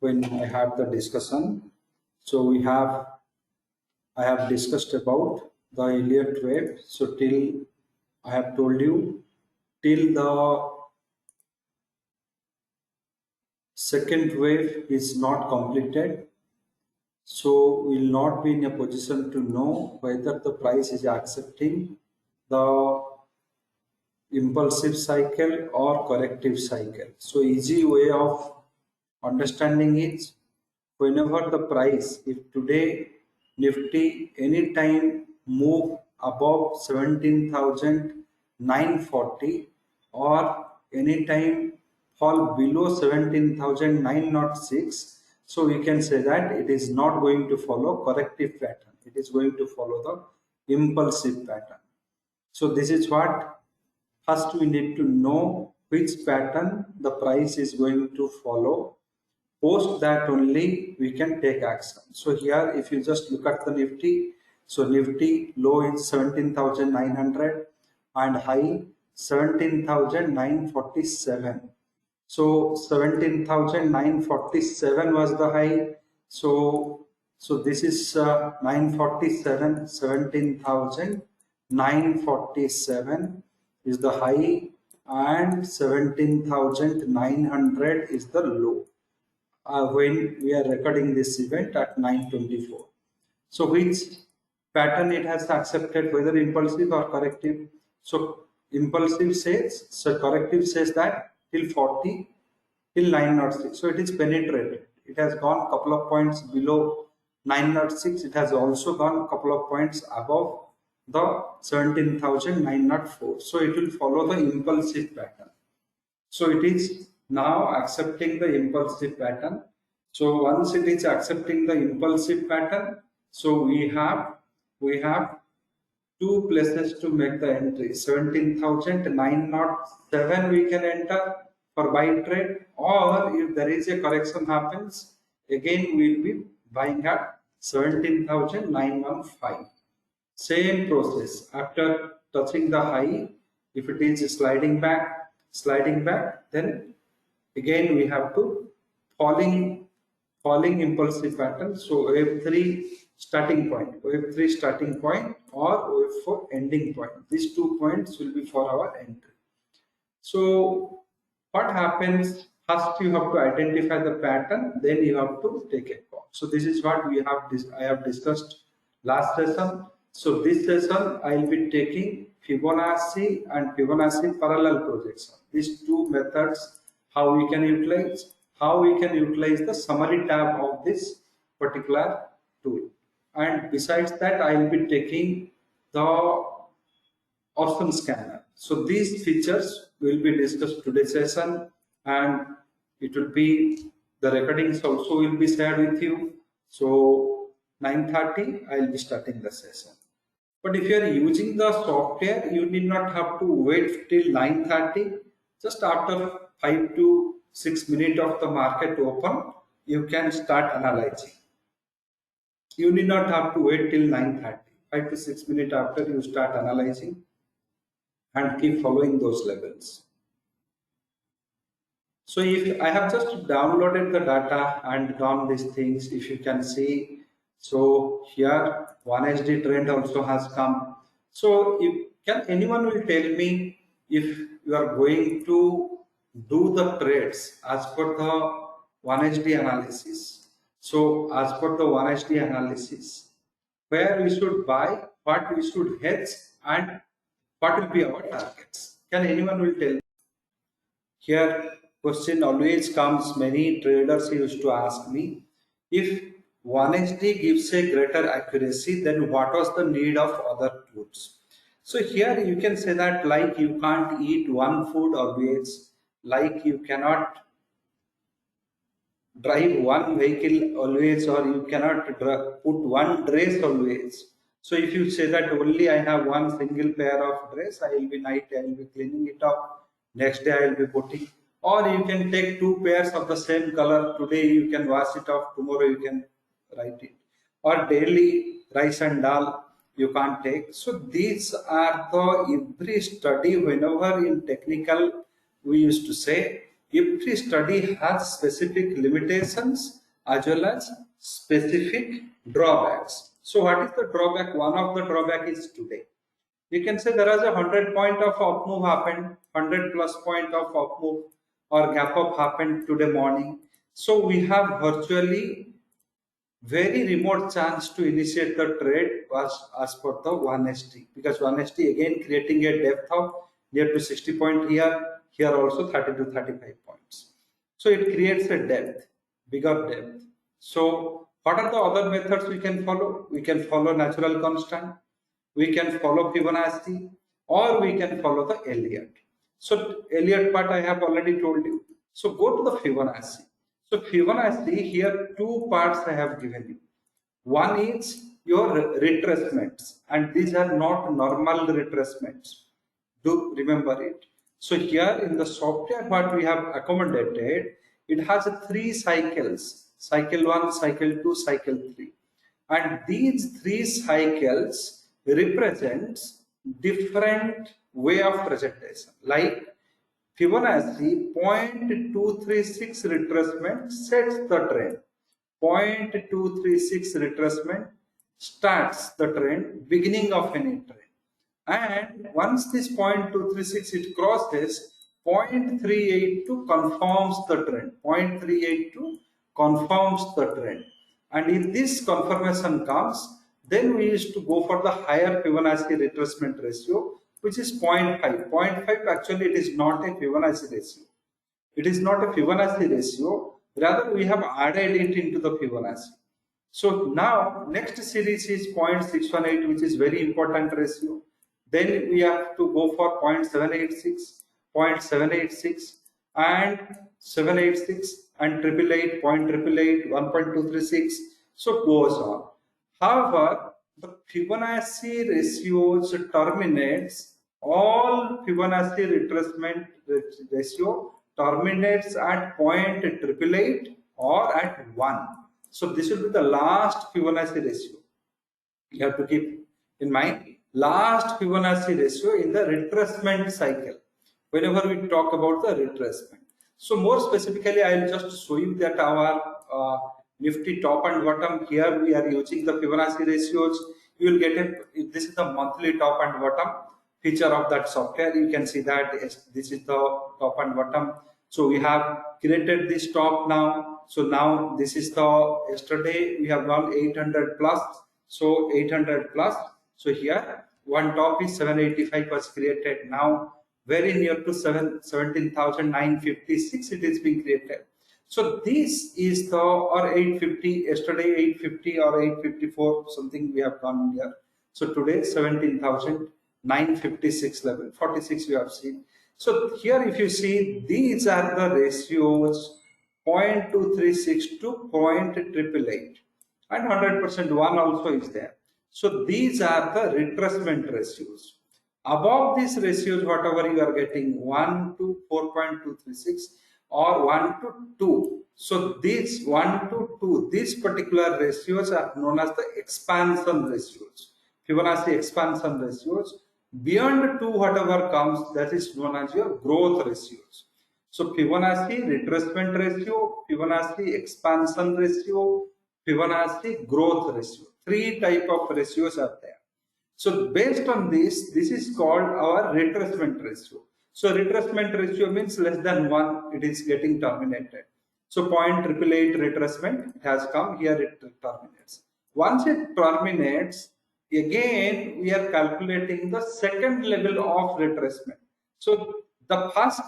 when I had the discussion. So I have discussed about the Elliott wave. So till I have told you till the second wave is not completed, so we will not be in a position to know whether the price is accepting the impulsive cycle or corrective cycle. So easy way of understanding is, whenever the price, if today Nifty anytime move above 17,940 or anytime fall below 17,906, so we can say that it is not going to follow corrective pattern. It is going to follow the impulsive pattern. So this is what first we need to know which pattern the price is going to follow. Post that only we can take action. So here if you just look at the Nifty, so Nifty low is 17,900 and high 17,947. So 17,947 was the high. So this is 947, 17,947 is the high and 17,900 is the low. When we are recording this event at 9:24. So which pattern it has accepted, whether impulsive or corrective? So impulsive says, so corrective says that till 40, till 906. So it is penetrated. It has gone couple of points below 906. It has also gone couple of points above the 17,904. So it will follow the impulsive pattern. So it is now accepting the impulsive pattern. So once it is accepting the impulsive pattern, so we have two places to make the entry. 17,907 we can enter for buy trade, or if there is a correction happens, again we will be buying at 17,915. Same process after touching the high. If it is sliding back, then again we have to falling impulsive pattern. So wave 3 starting point, or wave 4 ending point. These 2 points will be for our entry. So what happens? First you have to identify the pattern, then you have to take a call. So this is what I have discussed last session. So this session I will be taking Fibonacci and Fibonacci parallel projection. These two methods, how we can utilize the summary tab of this particular tool. And besides that, I will be taking the option scanner. So these features will be discussed today's session, and it will be, the recordings also will be shared with you. So 9:30 I will be starting the session. But if you are using the software, you need not have to wait till 9:30. Just after 5 to 6 minutes of the market open, you can start analyzing. You need not have to wait till 9:30. 5 to 6 minutes after, you start analyzing and keep following those levels. So if I have just downloaded the data and done these things, if you can see, so here 1SD trend also has come. So can anyone will tell me if you are going to do the trades as per the 1SD analysis? So as per the 1SD analysis, where we should buy, what we should hedge, and what will be our targets? Can anyone will tell me? Here question always comes, many traders used to ask me, if 1HD gives a greater accuracy, then what was the need of other tools? So here you can say that, like you can't eat one food always, like you cannot drive one vehicle always, or you cannot put one dress always. So if you say that only I have one single pair of dress, I will be cleaning it up, next day I will be putting, or you can take two pairs of the same color, today you can wash it off, tomorrow you can write it, or daily rice and dal you can't take. So these are the every study, whenever in technical we used to say every study has specific limitations as well as specific drawbacks. So what is the drawback? One of the drawback is today. You can say there is a 100 point of up move happened, 100 plus point of up move or gap up happened today morning. So we have virtually very remote chance to initiate the trade was as per the 1ST, because 1ST again creating a depth of near to 60 point here also 30 to 35 points. So it creates a depth, bigger depth. So what are the other methods we can follow? We can follow natural constant, we can follow Fibonacci, or we can follow the Elliott. So Elliott part I have already told you. So go to the Fibonacci. So Fibonacci, here two parts I have given you. One is your retracements, and these are not normal retracements. Do remember it. So here in the software what we have accommodated, it has three cycles: cycle 1, cycle 2, cycle 3. And these three cycles represents different way of presentation. Like Fibonacci 0.236 retracement sets the trend. 0.236 retracement starts the trend, beginning of any trend. And once this 0.236 it crosses, 0.382 confirms the trend. 0.382 confirms the trend. And if this confirmation comes, then we used to go for the higher Fibonacci retracement ratio, which is 0.5. 0.5 actually it is not a Fibonacci ratio. It is not a Fibonacci ratio. Rather, we have added it into the Fibonacci. So now next series is 0.618, which is very important ratio. Then we have to go for 0.786, 0.786, and 786, and 888, 0.888, 1.236. So goes on. However, the Fibonacci ratios terminates, all Fibonacci retracement ratio terminates at 0.888 or at 1. So this will be the last Fibonacci ratio. You have to keep in mind last Fibonacci ratio in the retracement cycle whenever we talk about the retracement. So more specifically, I will just show you that our Nifty top and bottom, here we are using the Fibonacci ratios. You will get this is the monthly top and bottom feature of that software. You can see that this is the top and bottom. So we have created this top now. So now this is the yesterday we have gone 800 plus. So 800 plus. So here one top is 785 was created. Now very near to 17,956 it is being created. So this is the, or 850, yesterday 850 or 854 something we have gone here. So today 17,956 level, 46 we have seen. So here if you see, these are the ratios 0.236 to 0.888 and 100% one also is there. So these are the retracement ratios. Above these ratios, whatever you are getting 1 to 4.236 or 1 to 2. So these 1 to 2, these particular ratios are known as the expansion ratios. Fibonacci expansion ratios. Beyond 2, whatever comes, that is known as your growth ratios. So Fibonacci retracement ratio, Fibonacci expansion ratio, Fibonacci growth ratio. 3 type of ratios are there. So based on this is called our retracement ratio. So retracement ratio means less than 1, it is getting terminated. So 0.888 retracement, it has come, here it terminates. Once it terminates, again we are calculating the second level of retracement. So the first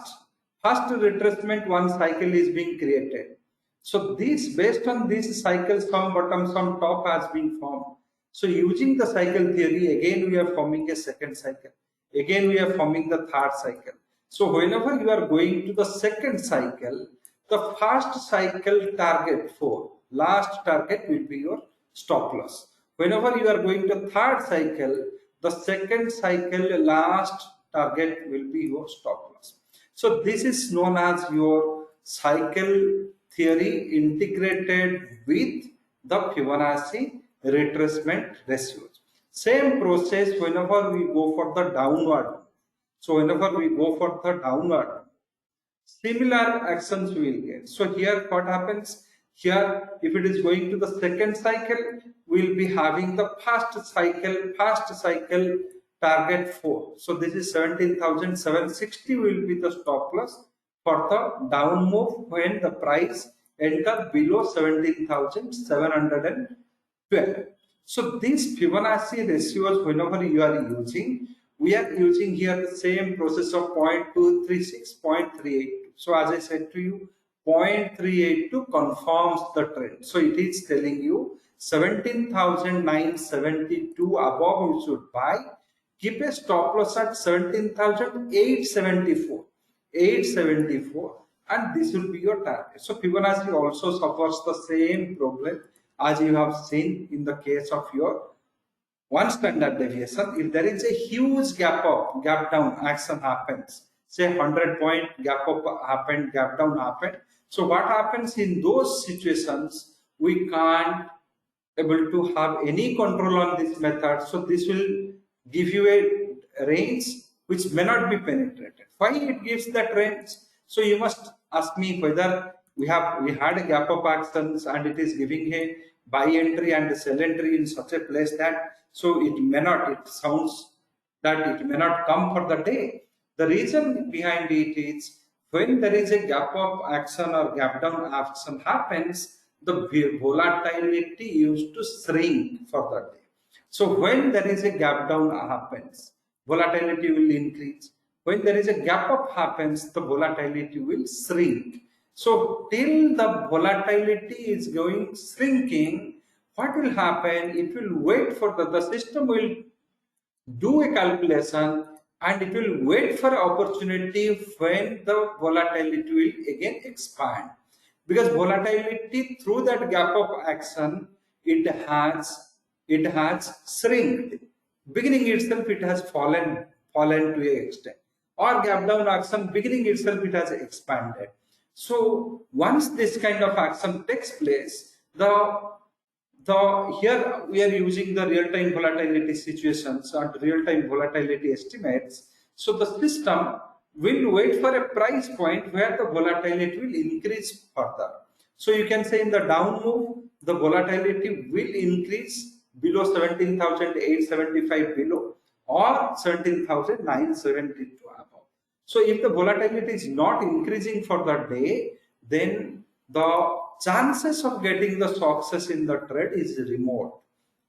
retracement, one cycle is being created. So this, based on this cycle, some bottom, some top has been formed. So using the cycle theory, again we are forming a second cycle. Again we are forming the third cycle. So whenever you are going to the second cycle, the first cycle target 4, last target will be your stop loss. Whenever you are going to third cycle, the second cycle last target will be your stop loss. So this is known as your cycle theory integrated with the Fibonacci retracement ratios. Same process whenever we go for the downward. So whenever we go for the downward, similar actions we will get. So here what happens? Here, if it is going to the second cycle, we'll be having the first cycle target 4. So this is 17,760 will be the stop loss for the down move when the price enter below 17,712. So these Fibonacci ratios, whenever you are using, we are using here the same process of 0.236, 0.382. So as I said to you, 0.382 confirms the trend. So it is telling you 17,972 above you should buy. Keep a stop loss at 17,874. 874, and this will be your target. So Fibonacci also suffers the same problem as you have seen in the case of your one standard deviation. If there is a huge gap down action happens, say 100-point gap up happened, gap down happened. So what happens in those situations? We can't able to have any control on this method. So this will give you a range which may not be penetrated. Why it gives that range? So you must ask me whether we had a gap up actions and it is giving a buy entry and sell entry in such a place that so it may not, it sounds that it may not come for the day. The reason behind it is when there is a gap up action or gap down action happens, the volatility used to shrink for the day. So when there is a gap down happens, volatility will increase. When there is a gap up happens, the volatility will shrink. So till the volatility is going shrinking, what will happen? It will wait for the system will do a calculation and it will wait for opportunity when the volatility will again expand. Because volatility through that gap of action, it has shrinked. Beginning itself it has fallen to an extent, or gap down action beginning itself it has expanded. So once this kind of action takes place, here we are using the real-time volatility situations and real-time volatility estimates. So the system will wait for a price point where the volatility will increase further. So you can say in the down move, the volatility will increase below 17,875 below or 17,972 above. So if the volatility is not increasing for the day, then the chances of getting the success in the trade is remote.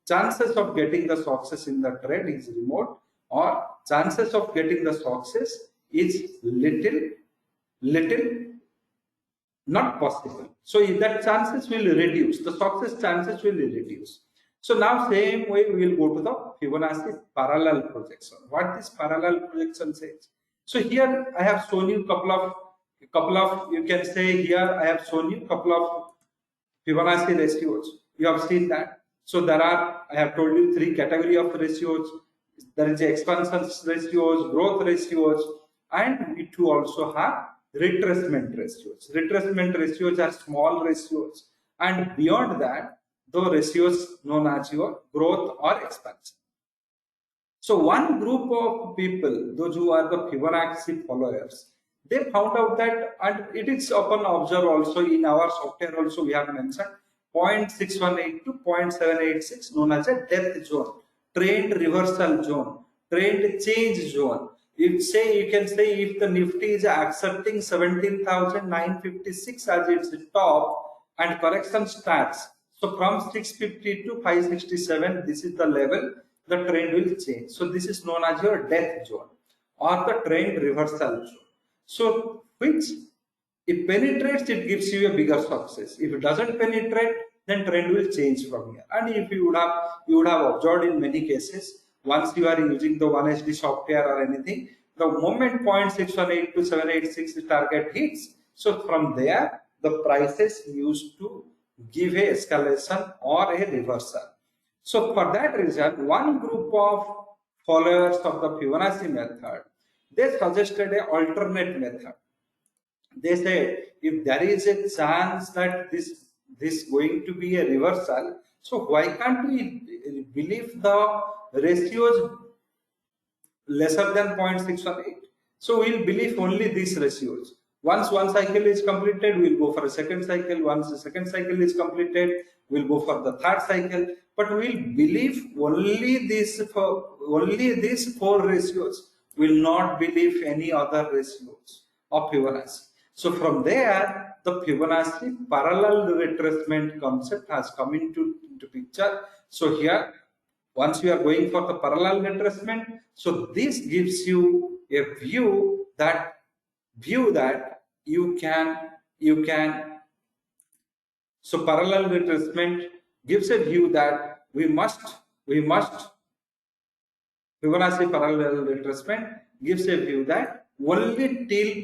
Chances of getting the success in the trade is remote, or chances of getting the success is little not possible. So if that chances will reduce, the success chances will reduce. So now same way we will go to the Fibonacci parallel projection. What this parallel projection says? So here I have shown you couple of you can say here I have shown you couple of Fibonacci ratios. You have seen that. So there are, I have told you 3 category of ratios. There is expansion ratios, growth ratios, and we too also have retracement ratios. Retracement ratios are small ratios, and beyond that, the ratios known as your growth or expansion. So one group of people, those who are the Fibonacci followers, they found out that, and it is upon observe also in our software also we have mentioned 0.618 to 0.786 known as a death zone, trend reversal zone, trend change zone. You can say if the Nifty is accepting 17,956 as its top and correction starts. So from 650 to 567, this is the level, the trend will change. So this is known as your death zone or the trend reversal zone. So which if penetrates, it gives you a bigger success. If it doesn't penetrate, then trend will change from here. And if you would have observed in many cases, once you are using the 1HD software or anything, the moment 0.618 to 786 target hits, so from there the prices used to give a escalation or a reversal. So for that reason, one group of followers of the Fibonacci method, they suggested an alternate method. They said if there is a chance that this going to be a reversal, so why can't we believe the ratios lesser than 0.618? So we'll believe only these ratios. Once one cycle is completed, we'll go for a second cycle. Once the second cycle is completed, we'll go for the third cycle. But we'll believe only these four ratios. Will not believe any other ratios of Fibonacci. So from there, the Fibonacci parallel retracement concept has come into picture. So here, once you are going for the parallel retracement, so this gives you a view that you can. So parallel retracement gives a view that we must Fibonacci parallel retracement gives a view that only till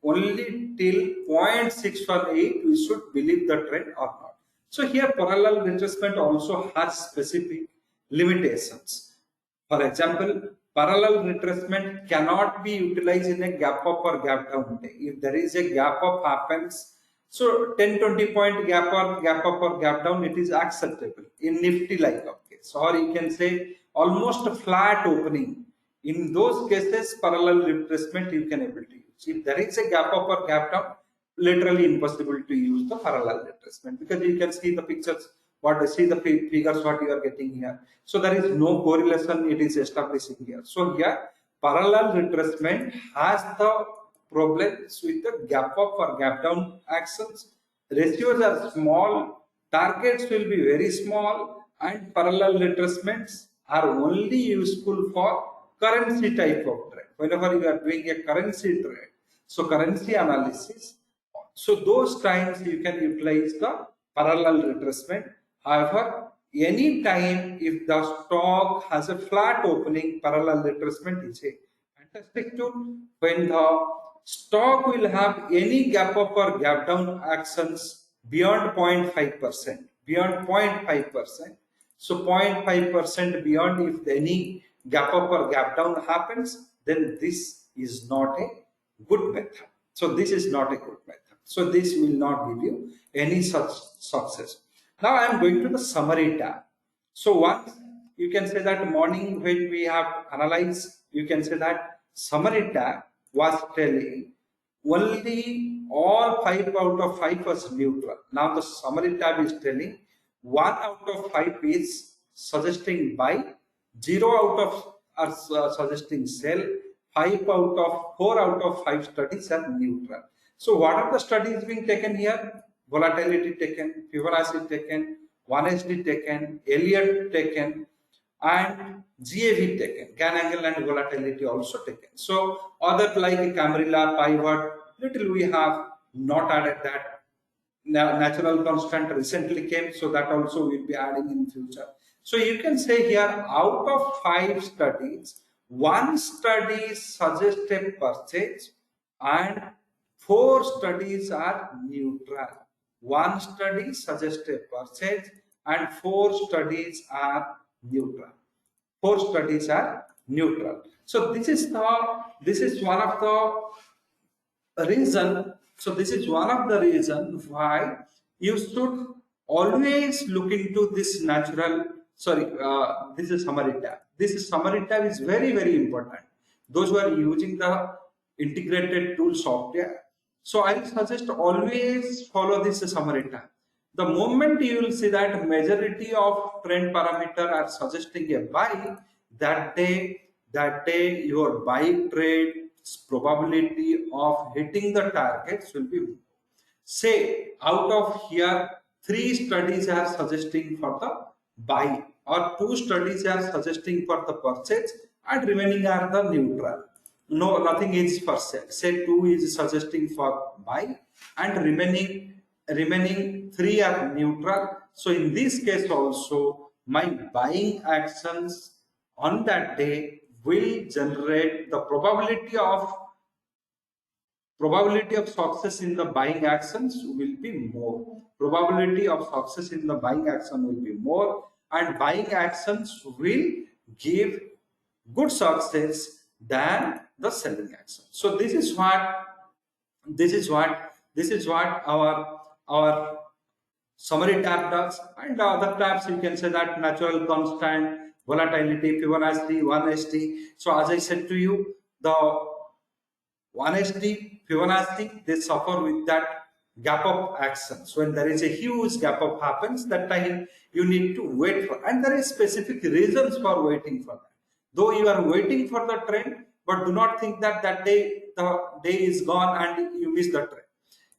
0.618 we should believe the trend or not. So here parallel retracement also has specific limitations. For example, parallel retracement cannot be utilized in a gap up or gap down day. If there is a gap up happens, so 10-20 point gap up or gap down, it is acceptable in Nifty like of case, or you can say almost a flat opening. In those cases, parallel retracement you can able to use. If there is a gap up or gap down, literally impossible to use the parallel retracement, because you can see the pictures, the figures what you are getting here. So there is no correlation it is establishing here. So here parallel retracement has the problems with the gap up or gap down actions. Ratios are small, targets will be very small, and parallel retracements are only useful for currency type of trade. Whenever you are doing a currency trade, so currency analysis, so those times you can utilize the parallel retracement. However, any time if the stock has a flat opening, parallel retracement is a fantastic tool. When the stock will have any gap up or gap down actions beyond 0.5%, beyond 0.5%. So 0.5% beyond, if any gap up or gap down happens, then this is not a good method. So this is not a good method. So this will not give you any such success. Now I am going to the summary tab. So once you can say that morning when we have analyzed, you can say that summary tab was telling only all 5 out of 5 was neutral. Now the summary tab is telling 1 out of 5 is suggesting buy, 0 out of are suggesting sell, 5 out of 4 out of 5 studies are neutral. So what are the studies being taken here? Volatility taken, Fibonacci taken, 1SD taken, Elliott taken, and GAV taken, Gann angle and volatility also taken. So other like Camarilla, pivot, little we have not added that. Natural constant recently came, so that also will be adding in future. So you can say here out of 5 studies, 1 study suggests a purchase and 4 studies are neutral. 1 study suggests a purchase and 4 studies are neutral. 4 studies are neutral. So this is one of the reason. So this is one of the reasons why you should always look into this natural. This is summary tab. This summary tab is very, very important. Those who are using the integrated tool software. So I suggest always follow this summary tab. The moment you will see that majority of trend parameter are suggesting a buy, that day your buy trade probability of hitting the targets will be, say out of here 3 studies are suggesting for the buy or 2 studies are suggesting for the purchase and remaining are the neutral. No, nothing is for sale. Say 2 is suggesting for buy and remaining 3 are neutral. So in this case also my buying actions on that day will generate the probability of success in the buying actions will be more. Probability of success in the buying action will be more, and buying actions will give good success than the selling action. So this is what our summary tab does, and the other tabs you can say that natural constant, volatility, Fibonacci, 1SD. So as I said to you, the Honesty, Fibonacci, they suffer with that gap up action. So when there is a huge gap up happens, that time you need to wait for, and there is specific reasons for waiting for that. Though you are waiting for the trend, but do not think that that day the day is gone and you miss the trend.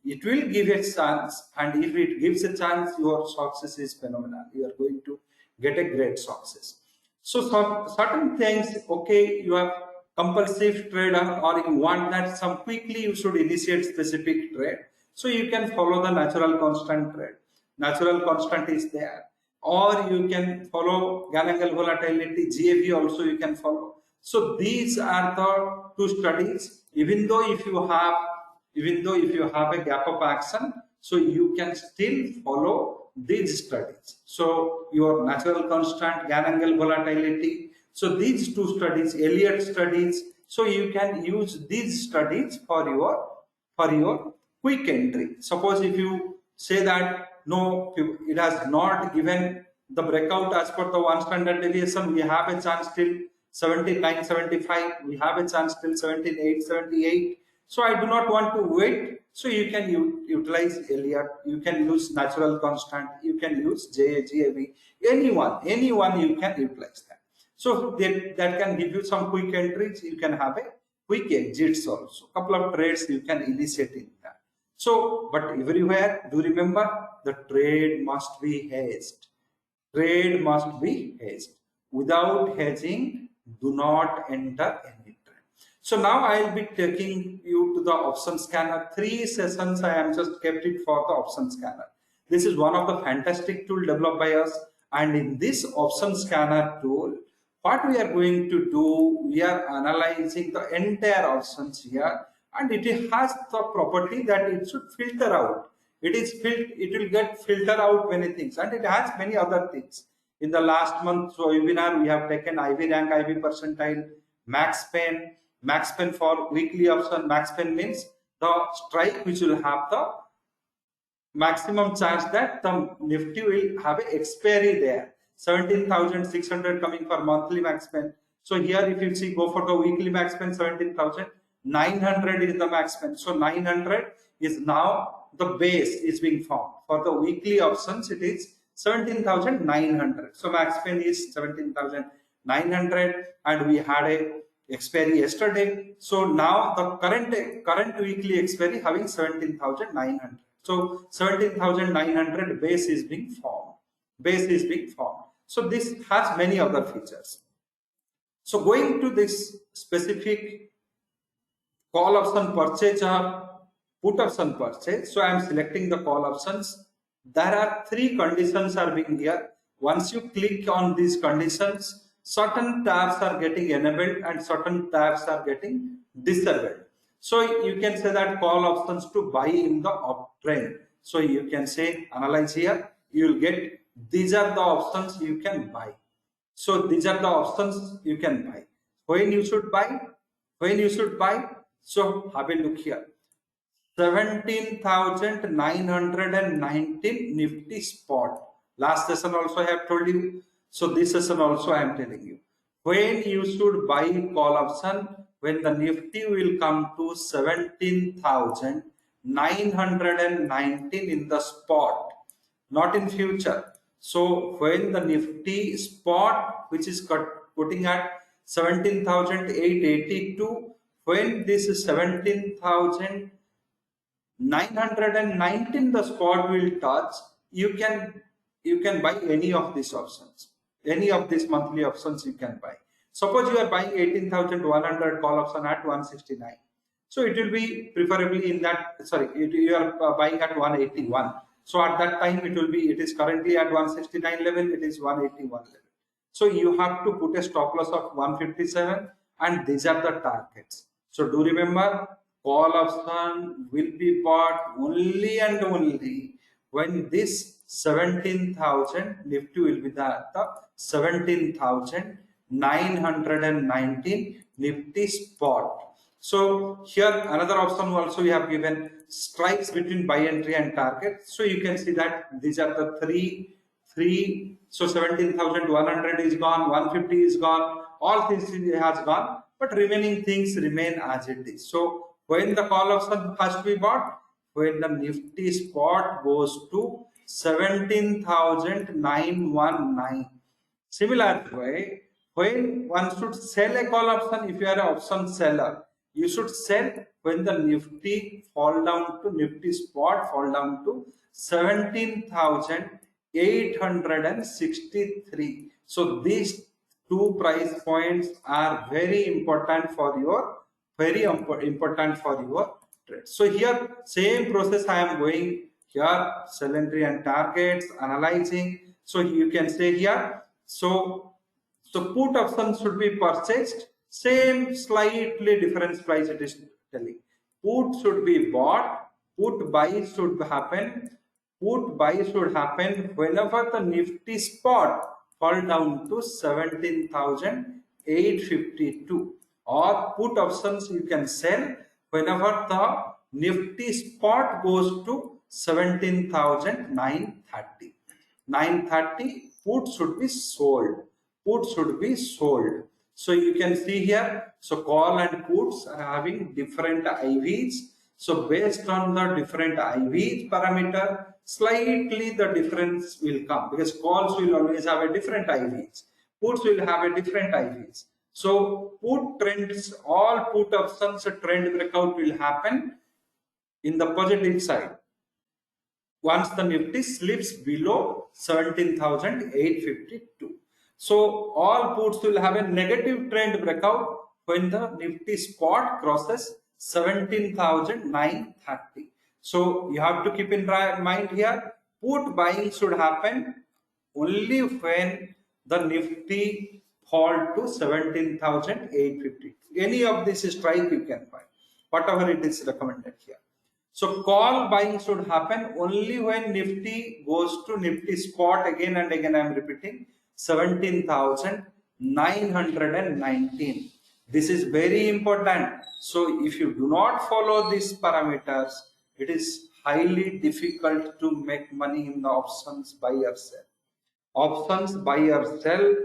It will give a chance, and if it gives a chance, your success is phenomenal. You are going to get a great success. So some certain things, okay, you are compulsive trader or you want that some quickly you should initiate specific trade. So you can follow the natural constant trade. Natural constant is there. Or you can follow Gann angle volatility, GAV also you can follow. So these are the two studies. Even though if you have a gap up action, so you can still follow these studies. So your natural constant, Gann angle volatility. So these two studies, Elliott studies. So you can use these studies for your quick entry. Suppose if you say that no, it has not given the breakout as per the one standard deviation, we have a chance till 17,975, we have a chance till 17,878. So I do not want to wait. So you can utilize Elliott, you can use natural constant, you can use GAV, anyone you can utilize that. So that can give you some quick entries. You can have a quick exits also. Couple of trades you can initiate in that. So, but everywhere, do remember the trade must be hedged. Trade must be hedged. Without hedging, do not enter any trade. So now I will be taking you to the option scanner. 3 sessions I am just kept it for the option scanner. This is one of the fantastic tool developed by us. And in this option scanner tool, what we are going to do, we are analyzing the entire options here, and it has the property that it should filter out. It will get filter out many things, and it has many other things. In the last month webinar, we have taken IV rank, IV percentile, max pen for weekly option. Max pen means the strike which will have the maximum chance that the Nifty will have a expiry there. 17,600 coming for monthly max pen. So here if you see, go for the weekly max pen, 17,900 is the max pen. So 900 is now the base is being formed. For the weekly options, it is 17,900. So max pen is 17,900, and we had a expiry yesterday. So now the current weekly expiry having 17,900. So 17,900 base is being formed. So this has many other features. So going to this specific call option purchase or put option purchase. So I am selecting the call options. There are 3 conditions are being here. Once you click on these conditions, certain tabs are getting enabled and certain tabs are getting disabled. So you can say that call options to buy in the uptrend. So you can say analyze here. You will get these are the options you can buy. So these are the options you can buy. When you should buy? So have a look here. 17,919 Nifty spot. Last session also I have told you. So this session also I am telling you. When you should buy call option, when the Nifty will come to 17,919 in the spot, not in future. So when the Nifty spot, which is putting at 17,882, when this is 17,919 the spot will touch, you can buy any of these options, any of these monthly options you can buy. Suppose you are buying 18,100 call option at 169. So it will be preferably in that, you are buying at 181. So at that time it is currently at 169 level, it is 181 level. So you have to put a stop loss of 157, and these are the targets. So do remember, call option will be bought only and only when this 17,000 Nifty will be the 17,919 Nifty spot. So here another option also we have given, strikes between buy entry and target. So you can see that these are the three. So 17,100 is gone, 150 is gone, all things has gone, but remaining things remain as it is. So When the call option has to be bought, when the Nifty spot goes to 17,919. Similar way, when one should sell a call option, if you are an option seller, you should sell when the Nifty fall down to Nifty spot fall down to 17,863. So these two price points are very important for your trade. So here same process I am going here, sell entry and targets, analyzing. So you can say here, so put option should be purchased, same slightly different price it is telling. Put should be bought, put buy should happen. Put buy should happen whenever the Nifty spot fall down to 17,852, or put options you can sell whenever the Nifty spot goes to 17,930. 930, put should be sold. Put should be sold. So you can see here, so call and puts are having different IVs. So based on the different IVs parameter, slightly the difference will come, because calls will always have a different IVs. Puts will have a different IVs. So put trends, all put options, a trend breakout will happen in the positive side once the Nifty slips below 17,852. So all puts will have a negative trend breakout when the Nifty spot crosses 17,930. So you have to keep in mind here, put buying should happen only when the Nifty fall to 17,850. Any of this strike you can buy, whatever it is recommended here. So call buying should happen only when Nifty goes to Nifty spot, again and again I am repeating, 17,919. This is very important. So if you do not follow these parameters, it is highly difficult to make money in the options buy or sell. Options buy or sell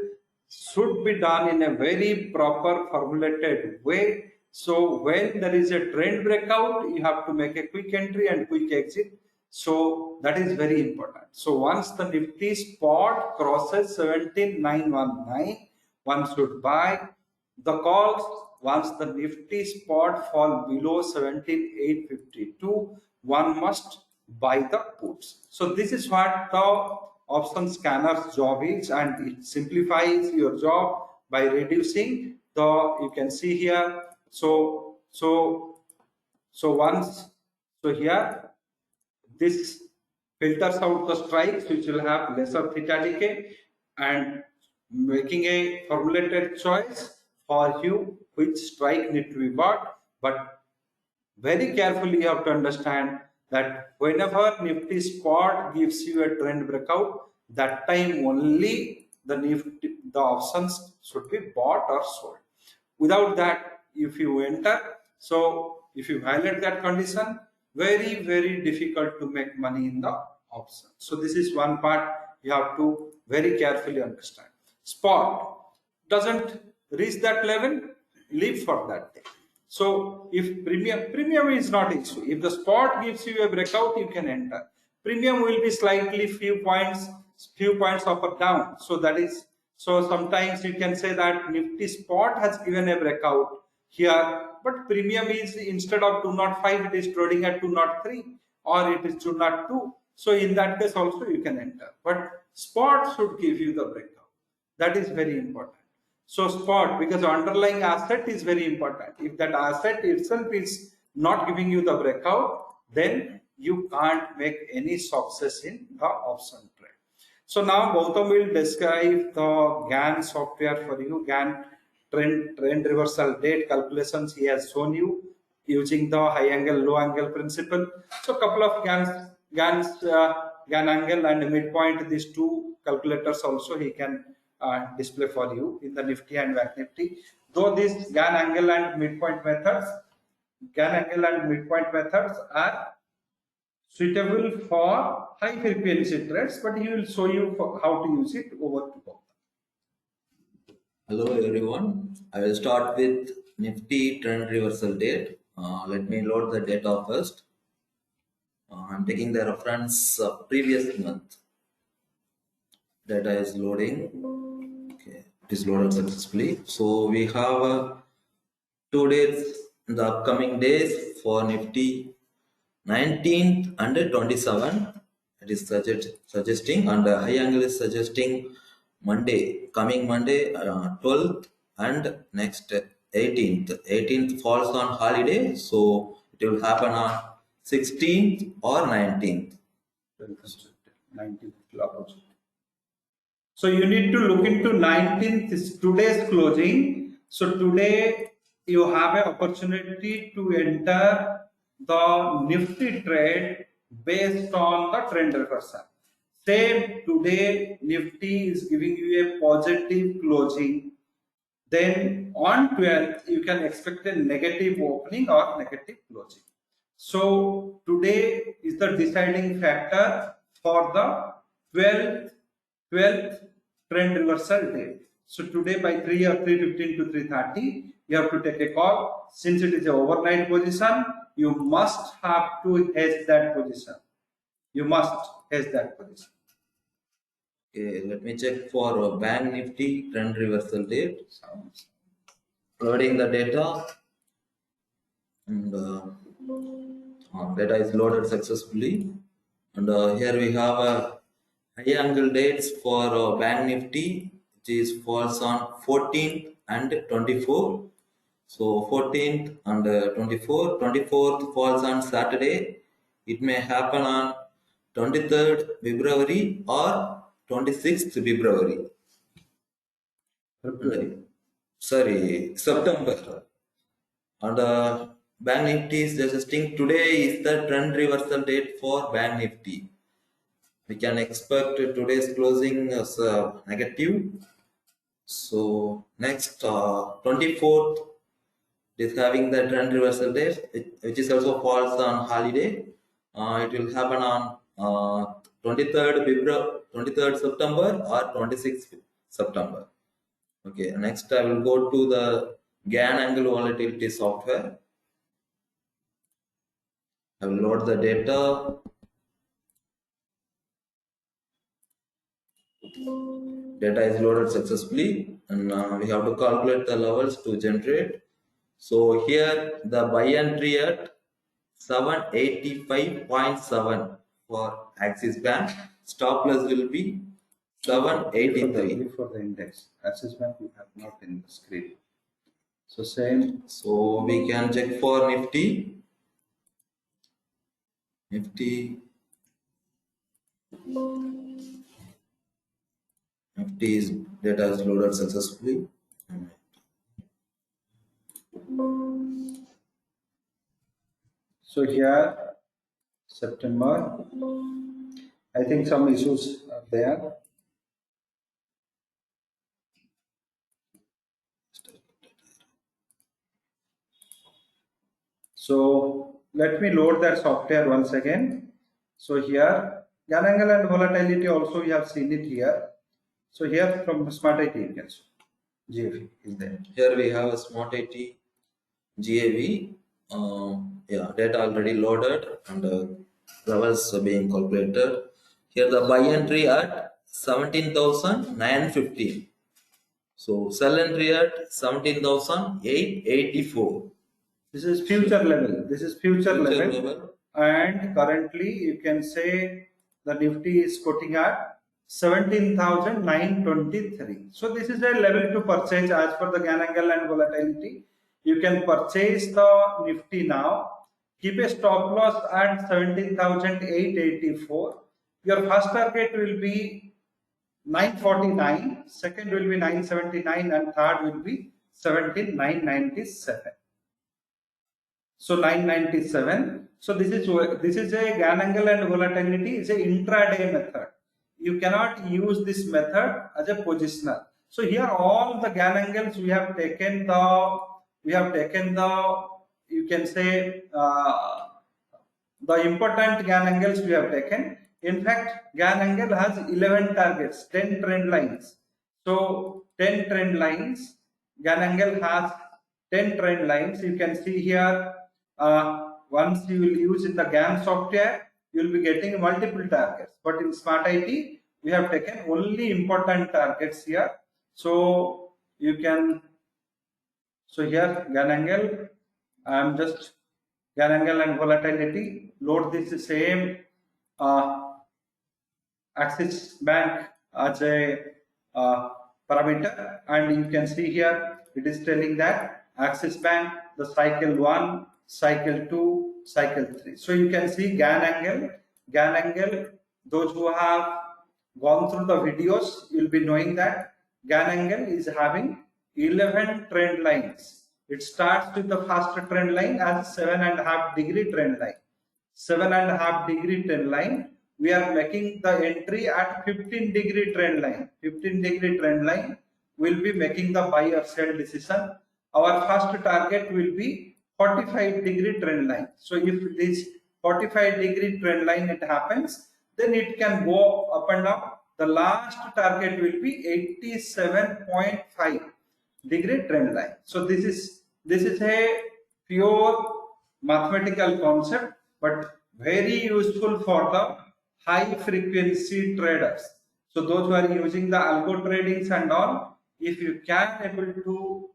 should be done in a very proper formulated way. So when there is a trend breakout, you have to make a quick entry and quick exit. So that is very important. So once the Nifty spot crosses 17,919, one should buy the calls. Once the Nifty spot fall below 17,852, one must buy the puts. So this is what the option scanner's job is, and it simplifies your job by reducing the, you can see here, so here this filters out the strikes which will have lesser theta decay, and making a formulated choice for you which strike need to be bought. But very carefully you have to understand that whenever Nifty spot gives you a trend breakout, that time only the options should be bought or sold. Without that, if you enter, so if you violate that condition, very difficult to make money in the option. So this is one part you have to very carefully understand. Spot doesn't reach that level, leave for that day. So if premium is not issue. If the spot gives you a breakout, you can enter. Premium will be slightly few points up or down. So that is, so sometimes you can say that Nifty spot has given a breakout here, but premium is, instead of 205, it is trading at 203, or it is 202. So in that case also you can enter. But spot should give you the breakout. That is very important. So spot, because underlying asset is very important. If that asset itself is not giving you the breakout, then you can't make any success in the option trade. So now Gautam will describe the Gann software for you. Gann trend reversal date calculations he has shown you using the high angle, low angle principle. So a couple of Gann angle and midpoint, these two calculators also he can display for you in the Nifty and Bank Nifty. Though these Gann angle and midpoint methods are suitable for high frequency trades, but he will show you how to use it. Over to Bob. Hello everyone. I will start with Nifty trend reversal date. Let me load the data first. I'm taking the reference previous month. Data is loading. Okay, it is loaded successfully. So we have 2 days in the upcoming days for Nifty 19th and 27th. It is suggesting, and the high angle is suggesting Monday, coming Monday, 12th, and next 18th. 18th falls on holiday, so it will happen on 16th or 19th. 19th. So you need to look into 19th is today's closing. So today you have an opportunity to enter the Nifty trade based on the trend reversal. Same today Nifty is giving you a positive closing. Then on 12th you can expect a negative opening or negative closing. So today is the deciding factor for the 12th trend reversal day. So today by 3 or 3:15 to 3:30, you have to take a call. Since it is an overnight position, you must have to hedge that position. You must hedge that position. Okay, let me check for Bank Nifty trend reversal date. Loading the data, and data is loaded successfully. And here we have high angle dates for Bank Nifty, which is falls on 14th and 24th. So 14th and 24th, 24th falls on Saturday. It may happen on 23rd February or 26th February. Sorry, September. And Bank Nifty is suggesting today is the trend reversal date for Bank Nifty. We can expect today's closing as negative. So next 24th is having the trend reversal date, which is also falls on holiday. It will happen on 23rd February, 23rd September or 26th September. Okay, next I will go to the Gann angle volatility software. I will load the data. Data is loaded successfully, and we have to calculate the levels to generate. So here the buy entry at 785.7 for Axis Bank. Stop loss will be 783 for the index. Axis Bank we have not in the screen. So same. So we can check for Nifty. Nifty is data is loaded successfully. So here September, I think some issues are there. So let me load that software once again. So here Gann angle and volatility also we have seen it here. So here from Smart IT you can see GAV is there. Here we have a Smart IT GAV. Yeah, data already loaded and levels are being calculated. Here the buy entry at 17,950. So sell entry at 17,884. This is future level. This is future level. And currently you can say the Nifty is quoting at 17,923. So this is a level to purchase as per the Gann angle and volatility. You can purchase the Nifty now. Keep a stop loss at 17,884. Your first target will be 949, second will be 979, and third will be 17,997. So 997. So this is a Gann angle and volatility is a intraday method. You cannot use this method as a positional. So here all the Gann angles we have taken the you can say the important Gann angles we have taken. In fact, Gann angle has 11 targets, 10 trend lines. So 10 trend lines. Gann angle has 10 trend lines. You can see here once you will use in the Gann software, you will be getting multiple targets. But in Smart IT, we have taken only important targets here. So you can, so here Gann angle, I am just Gann angle and volatility, load this same Axis Bank as a parameter, and you can see here it is telling that Axis Bank, the cycle 1, cycle 2, cycle 3. So you can see Gann angle, those who have gone through the videos, you'll be knowing that Gann angle is having 11 trend lines. It starts with the first trend line as 7.5-degree trend line. 7.5-degree trend line. We are making the entry at 15-degree trend line. 15-degree trend line will be making the buy or sell decision. Our first target will be 45-degree trend line. So if this 45-degree trend line it happens, then it can go up and up. The last target will be 87.5-degree trend line. So this is a pure mathematical concept, but very useful for the high frequency traders. So those who are using the algo tradings and all, if you can able to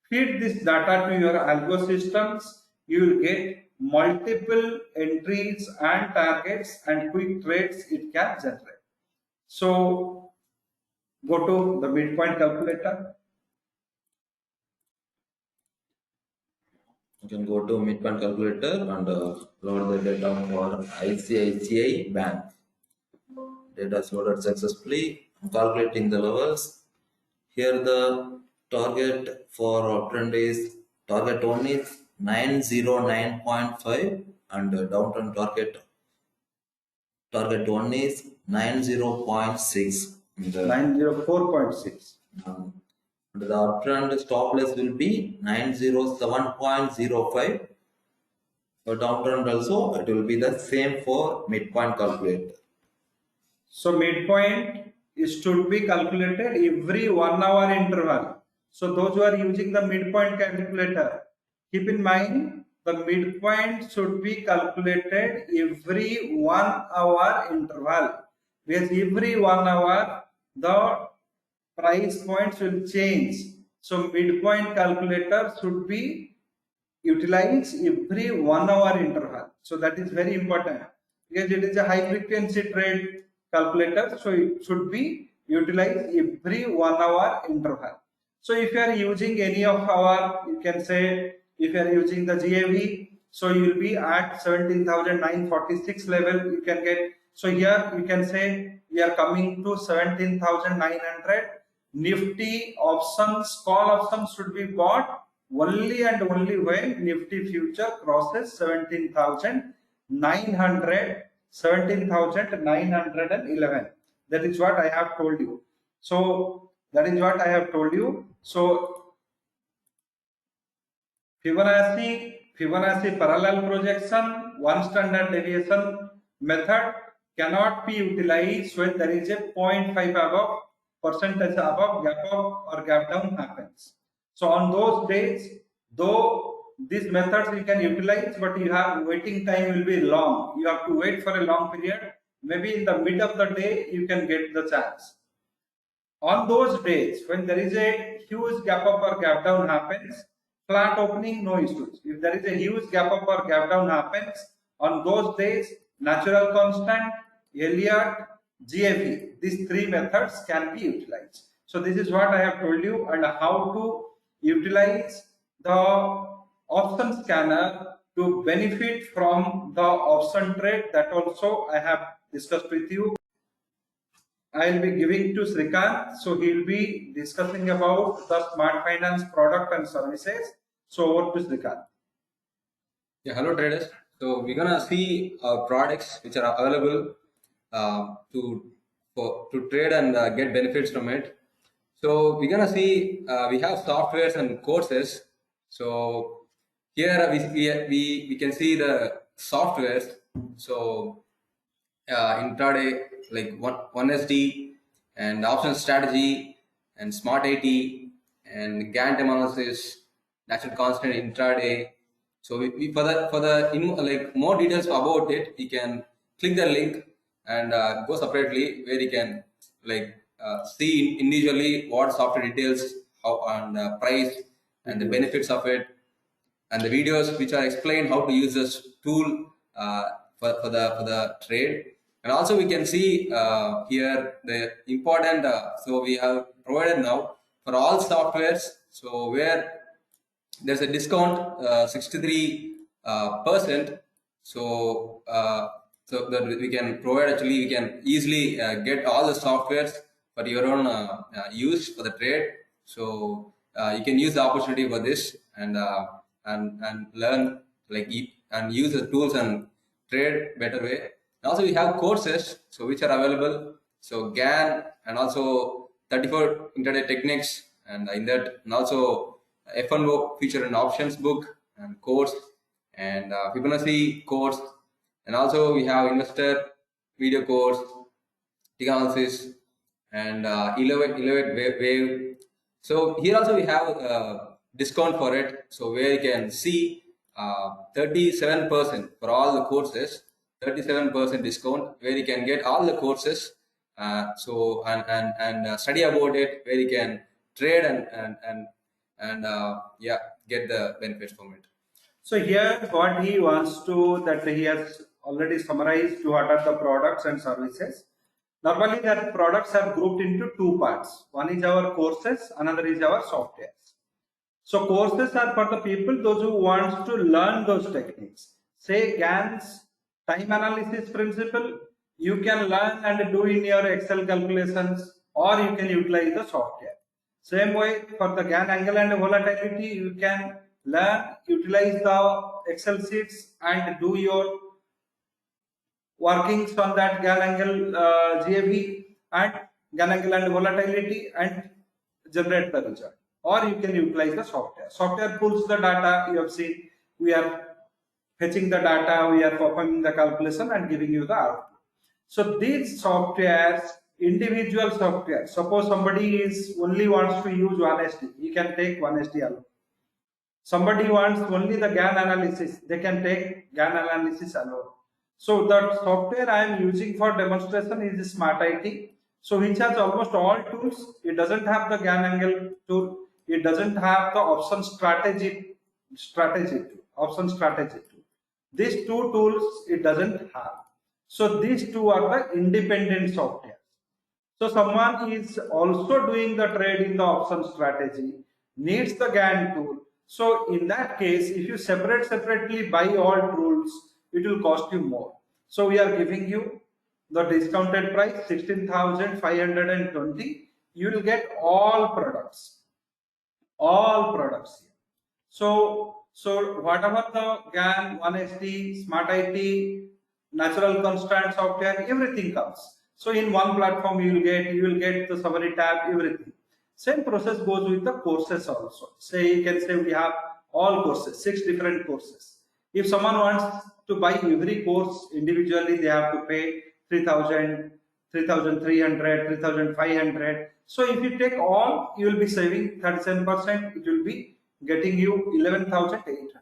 feed this data to your algo systems, you will get multiple entries and targets and quick trades it can generate. So go to the midpoint calculator. You can go to midpoint calculator and load the data for ICICI Bank. Data is loaded successfully. I'm calculating the levels. Here the target for trend is target 1 is 909.5 and downtrend target 1 is 90.6. 904.6. The uptrend stop loss will be 907.05. For downtrend also it will be the same for midpoint calculator. So midpoint is to be calculated every 1 hour interval. So those who are using the midpoint calculator, keep in mind the midpoint should be calculated every 1 hour interval. Because every 1 hour the price points will change. So midpoint calculator should be utilized every 1 hour interval. So that is very important because it is a high frequency trade calculator. So it should be utilized every 1 hour interval. So if you are using any of our, you can say if you are using the GAV, so you will be at 17,946 level you can get. So here you can say we are coming to 17,900. Nifty options, call options should be bought only and only when Nifty future crosses 17,900, 17,911. That is what I have told you. So that is what I have told you. So Fibonacci parallel projection, one standard deviation method cannot be utilized when there is a 0.5 above percentage above gap up or gap down happens. So on those days, though these methods you can utilize, but you have waiting time will be long. You have to wait for a long period. Maybe in the mid of the day you can get the chance. On those days when there is a huge gap up or gap down happens, flat opening no issues. If there is a huge gap up or gap down happens, on those days natural constant, Elliott, GAV, these three methods can be utilized. So this is what I have told you and how to utilize the option scanner to benefit from the option trade. That also I have discussed with you. I will be giving to Srikant, so he will be discussing about the smart finance product and services. So over to Srikant. Yeah, hello traders. So we're gonna see products which are available to trade and get benefits from it. So we're gonna see we have softwares and courses. So here we can see the softwares. So intraday like 1SD and option strategy and smart 80 and Gann analysis, natural constant intraday So like more details about it, you can click the link and go separately where you can like see individually what software details, how and price and the benefits of it, and the videos which are explained how to use this tool for the trade. And also we can see here the important. So we have provided now for all softwares. So where there's a discount 63 percent. So so that we can provide, actually we can easily get all the softwares for your own use for the trade. So you can use the opportunity for this and and learn like and use the tools and trade better way. Also we have courses so which are available. So Gann and also 34 intraday techniques, and in that, and also F&O feature and options book and course, and Fibonacci course, and also we have investor video course, tick analysis, and elevate wave. So here also we have discount for it. So where you can see 37% for all the courses, 37% discount where you can get all the courses. So and study about it where you can trade and yeah, get the benefits from it. So here what he wants to, that he has already summarized what are the products and services. Normally the products are grouped into two parts. One is our courses, another is our softwares. So courses are for the people, those who want to learn those techniques. Say Gann's time analysis principle, you can learn and do in your Excel calculations, or you can utilize the software. Same way for the Gann angle and volatility, you can learn, utilize the Excel sheets and do your workings on that Gann angle GAV and Gann angle and volatility and generate the result. Or you can utilize the software. Software pulls the data. You have seen we are fetching the data, we are performing the calculation and giving you the output. So these softwares, individual software. Suppose somebody is only wants to use 1SD, he can take 1SD alone. Somebody wants only the Gann analysis, they can take Gann analysis alone. So the software I am using for demonstration is Smart IT. So which has almost all tools. It doesn't have the Gann angle tool. It doesn't have the option strategy tool. These two tools it doesn't have. So these two are the independent software. So someone is also doing the trade in the option strategy, needs the Gann tool. So in that case, if you separately buy all tools, it will cost you more. So we are giving you the discounted price 16,520. You will get all products. All products here. So whatever the Gann, 1SD, Smart IT, natural constant software, everything comes. So in one platform you will get the summary tab, everything. Same process goes with the courses also. Say you can say we have all courses, 6 different courses. If someone wants to buy every course individually, they have to pay 3,000, 3,300, 3,500. So if you take all, you will be saving 37%. It will be getting you 11,800.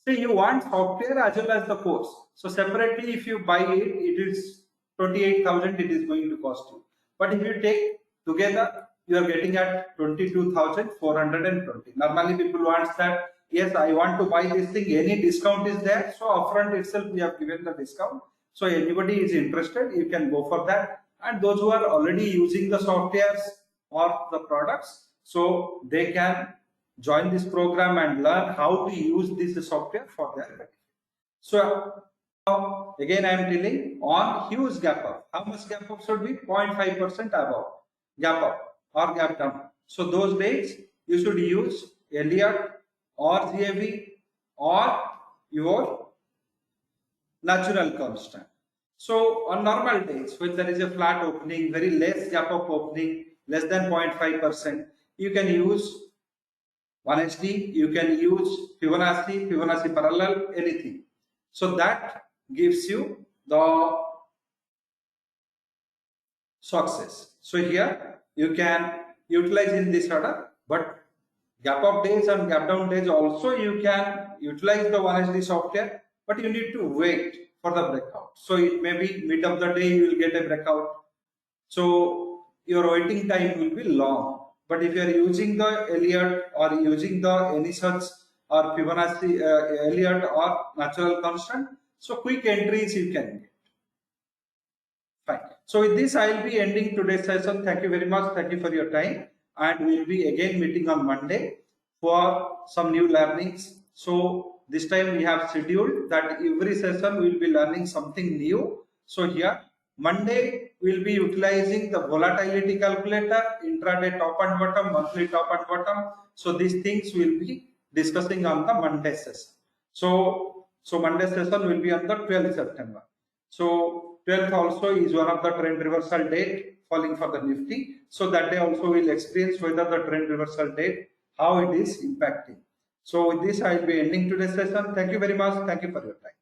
Say you want software as well as the course. So separately, if you buy it, it is 28,000. It is going to cost you. But if you take together, you are getting at 22,420. Normally, people want that. Yes, I want to buy this thing. Any discount is there. So upfront itself, we have given the discount. So anybody is interested, you can go for that. And those who are already using the softwares or the products, so they can join this program and learn how to use this software for their benefit. So again, I am telling on huge gap up. How much gap up should be? 0.5% above gap up or gap down. So those days you should use Elliott or GAV or your natural constant. So on normal days, when there is a flat opening, very less gap up opening, less than 0.5%, you can use 1SD, you can use Fibonacci parallel, anything. So that gives you the success. So here you can utilize in this order, but Gap up days and gap down days also you can utilize the 1SD software, but you need to wait for the breakout. So it may be mid of the day you will get a breakout. So your waiting time will be long. But if you are using the Elliott or using the any such or Fibonacci Elliott or natural constant, so quick entries you can get. Fine. So with this, I will be ending today's session. Thank you very much. Thank you for your time. And we will be again meeting on Monday for some new learnings. So this time we have scheduled that every session we will be learning something new. So here, Monday we will be utilizing the volatility calculator, intraday top and bottom, monthly top and bottom. So these things we will be discussing on the Monday session. So Monday session will be on the 12th September. So 12th also is one of the trend reversal date falling for the Nifty. So that day also we'll experience whether the trend reversal date, how it is impacting. So with this I will be ending today's session. Thank you very much. Thank you for your time.